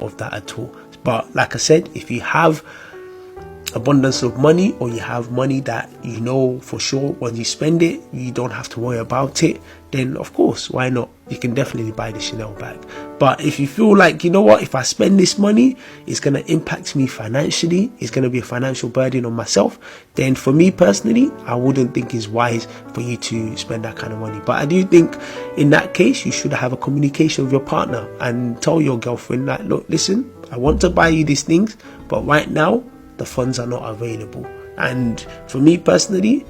of that at all. But like I said, if you have abundance of money, or you have money that you know for sure when you spend it you don't have to worry about it, then of course, why not? You can definitely buy the Chanel bag. But if you feel like, you know what, if I spend this money, it's going to impact me financially, it's going to be a financial burden on myself, then for me personally, I wouldn't think it's wise for you to spend that kind of money. But I do think in that case, you should have a communication with your partner and tell your girlfriend that, look, listen, I want to buy you these things, but right now the funds are not available. And for me personally,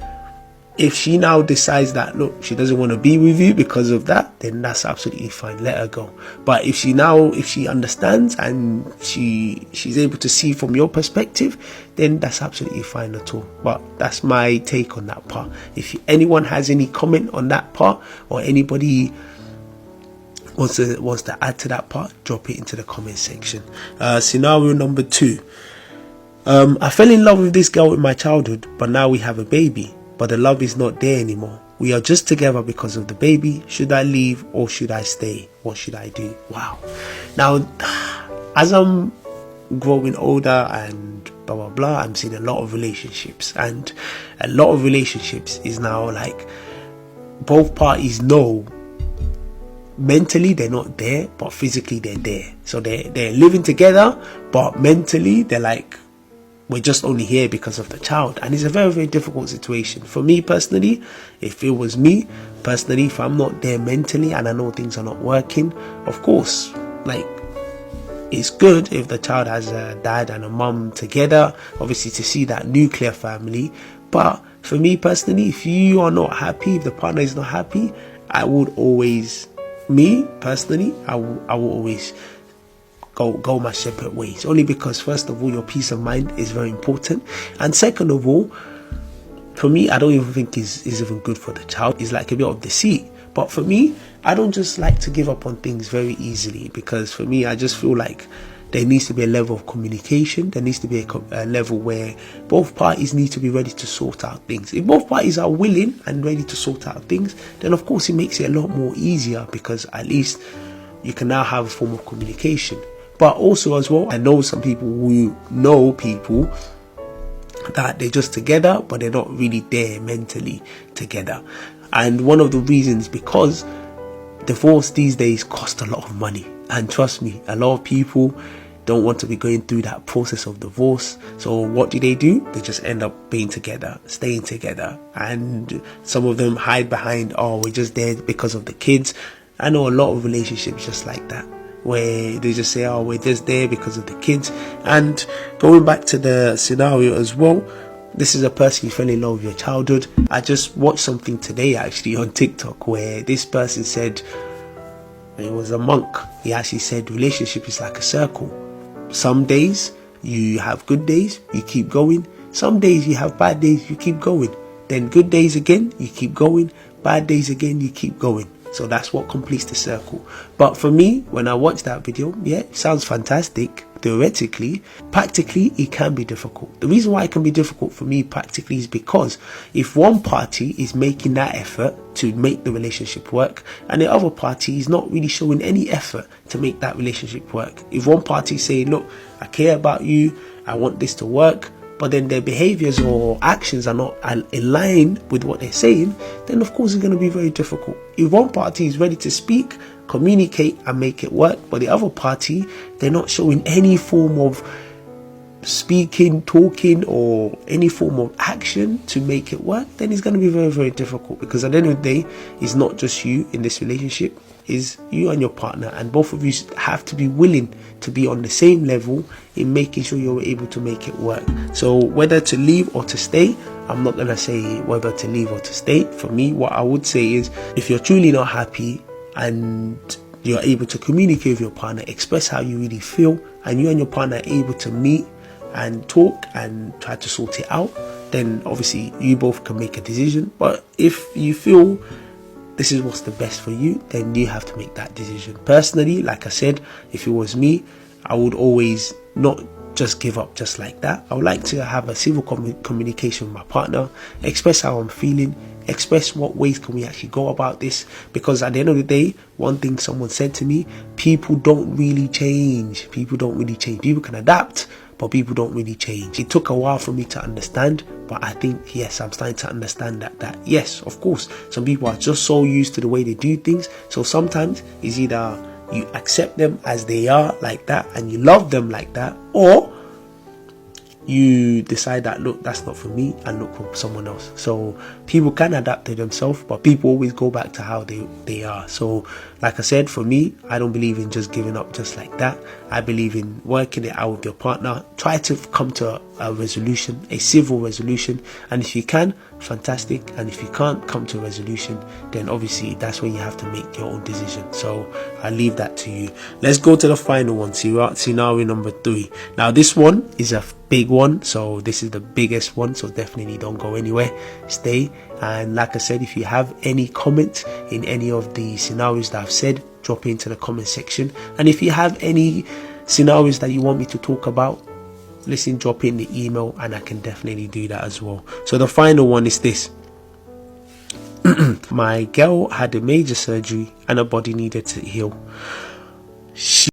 if she now decides that, look, she doesn't want to be with you because of that, then that's absolutely fine, let her go. But if she understands and she's able to see from your perspective, then that's absolutely fine at all. But that's my take on that part. If anyone has any comment on that part, or anybody wants to add to that part, drop it into the comment section. Scenario number 2. I fell in love with this girl in my childhood, but now we have a baby, but the love is not there anymore. We are just together because of the baby. Should I leave or should I stay? What should I do? Wow. Now, as I'm growing older and blah blah blah, I'm seeing a lot of relationships, and a lot of relationships is now like both parties know mentally they're not there, but physically they're there. So they're living together, but mentally they're like, we're just only here because of the child. And it's a very, very difficult situation. For me personally, if it was me personally, if I'm not there mentally and I know things are not working, of course, like, it's good if the child has a dad and a mum together, obviously, to see that nuclear family. But for me personally, if you are not happy, if the partner is not happy, I would always, me personally, I will always go my separate ways. Only because, first of all, your peace of mind is very important, and second of all, for me, I don't even think is even good for the child. It's like a bit of deceit. But for me, I don't just like to give up on things very easily, because for me, I just feel like there needs to be a level of communication. There needs to be a level where both parties need to be ready to sort out things. If both parties are willing and ready to sort out things, then of course it makes it a lot more easier, because at least you can now have a form of communication. But also as well, I know some people who know people that they're just together, but they're not really there mentally together. And one of the reasons, because divorce these days costs a lot of money. And trust me, a lot of people don't want to be going through that process of divorce. So what do? They just end up being together, staying together. And some of them hide behind, oh, we're just there because of the kids. I know a lot of relationships just like that, where they just say, oh, we're just there because of the kids. And going back to the scenario as well, this is a person you fell in love with your childhood. I just watched something today actually on TikTok where this person said, it was a monk, he actually said relationship is like a circle. Some days you have good days, you keep going. Some days you have bad days, you keep going. Then good days again, you keep going. Bad days again, you keep going. So that's what completes the circle. But for me, when I watched that video, yeah, it sounds fantastic. Theoretically, practically, it can be difficult. The reason why it can be difficult for me practically is because if one party is making that effort to make the relationship work, and the other party is not really showing any effort to make that relationship work. If one party is saying, look, I care about you, I want this to work, but then their behaviors or actions are not in line with what they're saying, then of course it's going to be very difficult. If one party is ready to speak, communicate and make it work, but the other party, they're not showing any form of speaking, talking, or any form of action to make it work, then it's going to be very, very difficult. Because at the end of the day, it's not just you in this relationship, it's you and your partner, and both of you have to be willing to be on the same level in making sure you're able to make it work. So whether to leave or to stay, I'm not going to say whether to leave or to stay. For me, what I would say is, if you're truly not happy and you're able to communicate with your partner, express how you really feel, and you and your partner are able to meet and talk and try to sort it out, then obviously you both can make a decision. But if you feel this is what's the best for you, then you have to make that decision. Personally, like I said, if it was me, I would always not just give up just like that. I would like to have a civil communication with my partner, express how I'm feeling, express what ways can we actually go about this, because at the end of the day, one thing someone said to me, people don't really change. People can adapt, but people don't really change. It took a while for me to understand, but I think, yes, I'm starting to understand that yes, of course, some people are just so used to the way they do things. So sometimes it's either you accept them as they are like that and you love them like that, or you decide that, look, that's not for me, and look for someone else. So people can adapt to themselves, but people always go back to how they are. So like I said, for me, I don't believe in just giving up just like that. I believe in working it out with your partner. Try to come to a resolution, a civil resolution, and if you can, fantastic, and if you can't come to a resolution, then obviously that's where you have to make your own decision. So I leave that to you. Let's go to the final one, scenario number 3. Now this one is a big one, so this is the biggest one, so definitely don't go anywhere, stay. And like I said, if you have any comments in any of the scenarios that I've said, drop it into the comment section. And if you have any scenarios that you want me to talk about, listen, drop in the email and I can definitely do that as well. So the final one is this. My girl had a major surgery and her body needed to heal. She